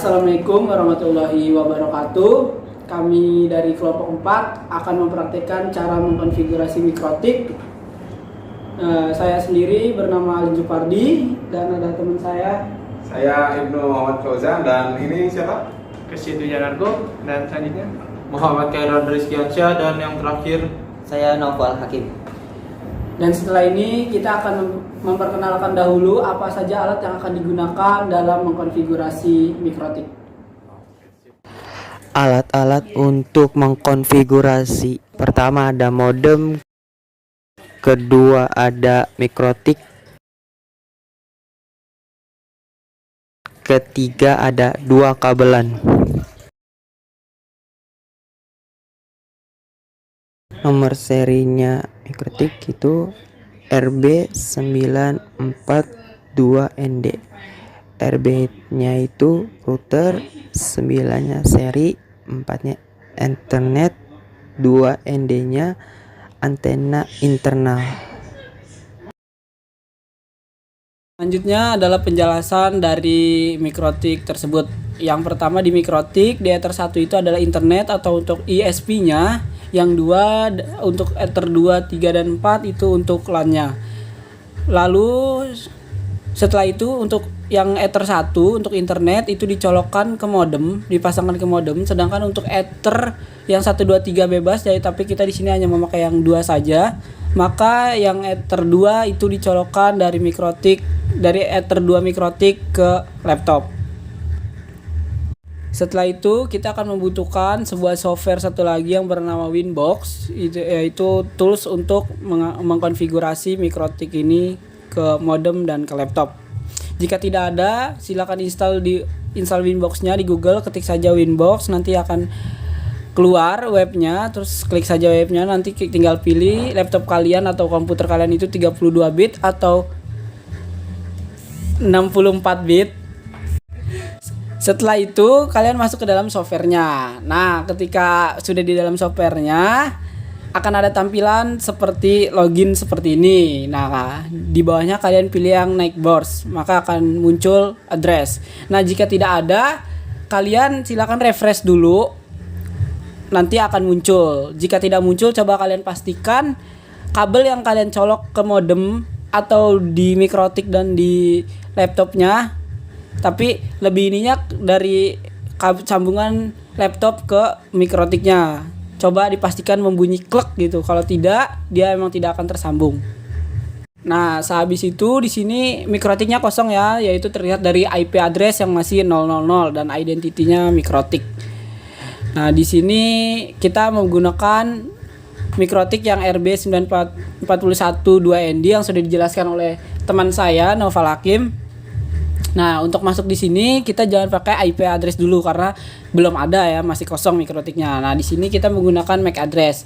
Assalamualaikum warahmatullahi wabarakatuh. Kami dari kelompok 4 akan mempraktikkan cara mengkonfigurasi mikrotik. Saya sendiri bernama Ali Jupardi dan ada teman saya. Saya Ibnu Muhammad Fauzan dan ini siapa? Kesitu Janarko dan selanjutnya Muhammad Khairan Rizkiansyah dan yang terakhir saya Noval Hakim. Dan setelah ini kita akan memperkenalkan dahulu apa saja alat yang akan digunakan dalam mengkonfigurasi mikrotik. Alat-alat untuk mengkonfigurasi. Pertama ada modem, kedua ada mikrotik, ketiga ada dua kabelan. Nomor serinya mikrotik itu RB942ND. RB-nya itu router, 9-nya seri, 4-nya Ethernet, 2ND-nya antena internal. Selanjutnya adalah penjelasan dari mikrotik tersebut. Yang pertama di mikrotik, di Ether 1 itu adalah internet atau untuk ISP-nya. Yang dua untuk Ether 2, 3, dan 4 itu untuk LAN-nya. Lalu setelah itu untuk yang Ether 1 untuk internet itu dicolokkan ke modem, dipasangkan ke modem. Sedangkan untuk Ether yang 1, 2, 3 bebas, jadi tapi kita di sini hanya memakai yang 2 saja. Maka yang Ether 2 itu dicolokkan dari mikrotik, dari Ether 2 mikrotik ke laptop. Setelah itu kita akan membutuhkan sebuah software satu lagi yang bernama Winbox, yaitu tools untuk mengkonfigurasi mikrotik ini ke modem dan ke laptop. Jika tidak ada, silakan install Winbox-nya di Google, ketik saja Winbox, nanti akan keluar webnya, terus klik saja webnya, nanti tinggal pilih laptop kalian atau komputer kalian itu 32 bit atau 64 bit. Setelah itu kalian masuk ke dalam softwarenya. Nah, ketika sudah di dalam softwarenya akan ada tampilan seperti login seperti ini. Nah, di bawahnya kalian pilih yang naik boards, maka akan muncul address. Nah, jika tidak ada, kalian silakan refresh dulu. Nanti akan muncul. Jika tidak muncul, coba kalian pastikan kabel yang kalian colok ke modem atau di mikrotik dan di laptopnya, tapi lebih ininya dari sambungan laptop ke mikrotiknya. Coba dipastikan membunyi klek gitu. Kalau tidak, dia emang tidak akan tersambung. Nah, sehabis itu di sini mikrotiknya kosong ya, yaitu terlihat dari IP address yang masih 000 dan identitinya mikrotik. Nah, di sini kita menggunakan mikrotik yang RB941-2ND yang sudah dijelaskan oleh teman saya Noval Hakim. Nah, untuk masuk di sini kita jangan pakai IP address dulu karena belum ada ya, masih kosong mikrotiknya. Nah, di sini kita menggunakan MAC address.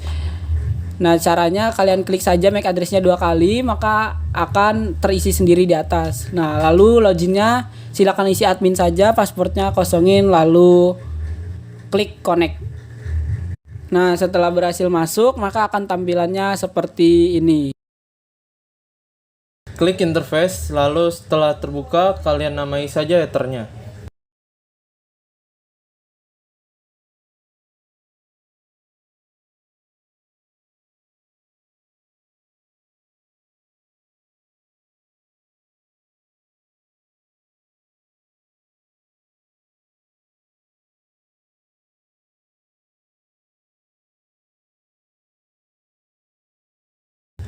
Nah, caranya kalian klik saja MAC address-nya 2 kali, maka akan terisi sendiri di atas. Nah, lalu loginnya silakan isi admin saja, passwordnya kosongin, lalu klik connect. Nah, setelah berhasil masuk, maka akan tampilannya seperti ini. klik interface, lalu setelah terbuka kalian namai saja Ethernya.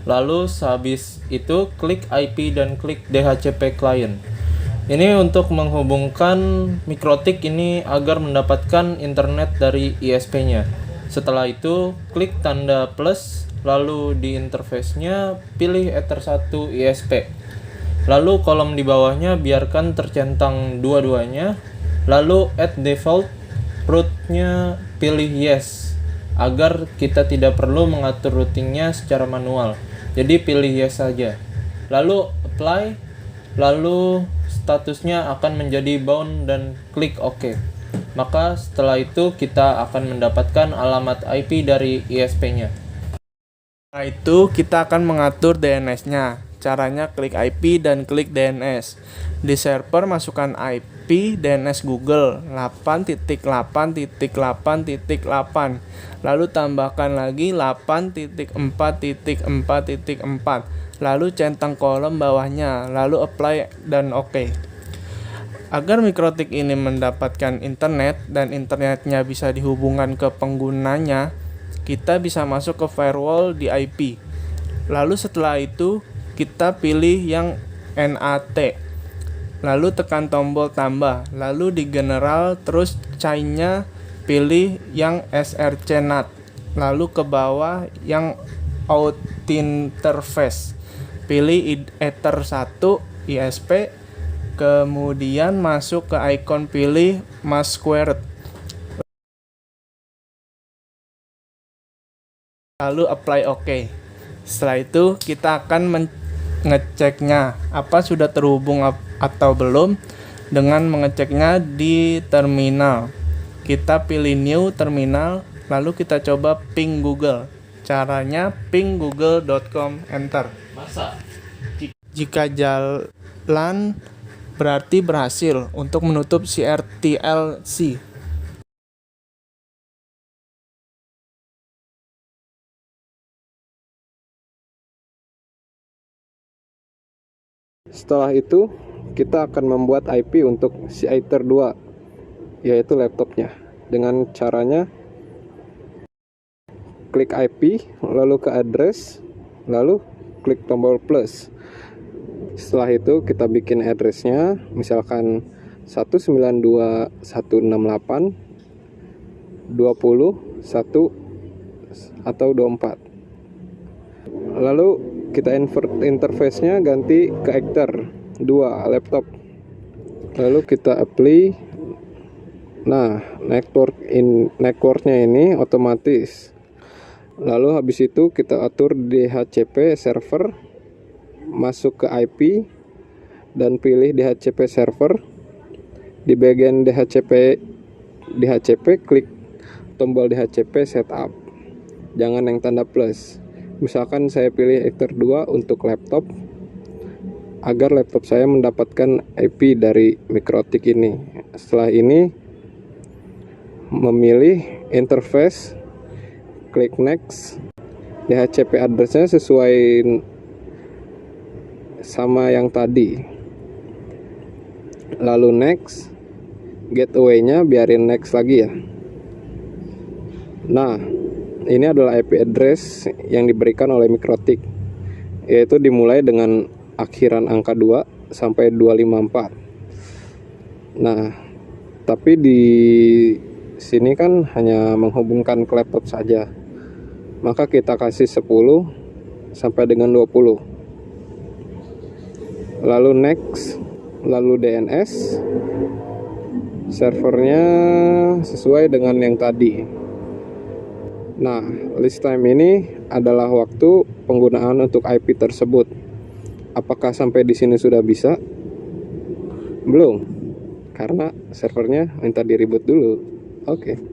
Lalu sehabis itu klik IP dan klik DHCP client. Ini untuk menghubungkan mikrotik ini agar mendapatkan internet dari ISP-nya. Setelah itu klik tanda plus, lalu di interface-nya pilih Ether 1 ISP. Lalu kolom di bawahnya biarkan tercentang dua-duanya. Lalu add default route-nya pilih yes, agar kita tidak perlu mengatur routingnya secara manual. Jadi pilih yes saja. Lalu apply, lalu statusnya akan menjadi bound dan klik OK. Maka setelah itu kita akan mendapatkan alamat IP dari ISP-nya. Setelah itu kita akan mengatur DNS-nya. Caranya klik IP dan klik DNS. Di server masukkan IP IP DNS Google 8.8.8.8, lalu tambahkan lagi 8.4.4.4, lalu centang kolom bawahnya, lalu apply dan OK. Agar mikrotik ini mendapatkan internet dan internetnya bisa dihubungkan ke penggunanya, kita bisa masuk ke firewall di IP. Lalu setelah itu kita pilih yang NAT, lalu tekan tombol tambah, lalu di general terus chain-nya pilih yang SRC NAT, lalu ke bawah yang out interface, pilih Ether 1 ISP, kemudian masuk ke icon pilih mask squared, lalu apply OK. Setelah itu kita akan ngeceknya apa sudah terhubung atau belum dengan mengeceknya di terminal. Kita pilih new terminal, lalu kita coba ping Google. Caranya ping google.com, enter. Jika jalan berarti berhasil untuk menutup CRTLC. Setelah itu, kita akan membuat IP untuk si Ether 2, yaitu laptopnya. Dengan caranya, klik IP, lalu ke address, lalu klik tombol plus. Setelah itu, kita bikin addressnya, misalkan 192.168.20.1 atau 24. Lalu kita interface-nya ganti ke Ether 2 laptop. Lalu kita apply. Nah, networknya ini otomatis. Lalu habis itu kita atur DHCP server, masuk ke IP dan pilih DHCP server. Di bagian DHCP klik tombol DHCP setup. Jangan yang tanda plus. Misalkan saya pilih Ether 2 untuk laptop, agar laptop saya mendapatkan IP dari mikrotik ini. Setelah ini, memilih interface, klik next, DHCP addressnya sesuai sama yang tadi, lalu next, gateway-nya biarin next lagi ya. Nah, ini adalah IP address yang diberikan oleh mikrotik, yaitu dimulai dengan akhiran angka 2 sampai 254. Nah, tapi di sini kan hanya menghubungkan ke laptop saja. Maka kita kasih 10 sampai dengan 20. Lalu next, lalu DNS. Servernya sesuai dengan yang tadi. Nah, list time ini adalah waktu penggunaan untuk IP tersebut. Apakah sampai di sini sudah bisa? Belum, karena servernya minta di reboot dulu. Oke.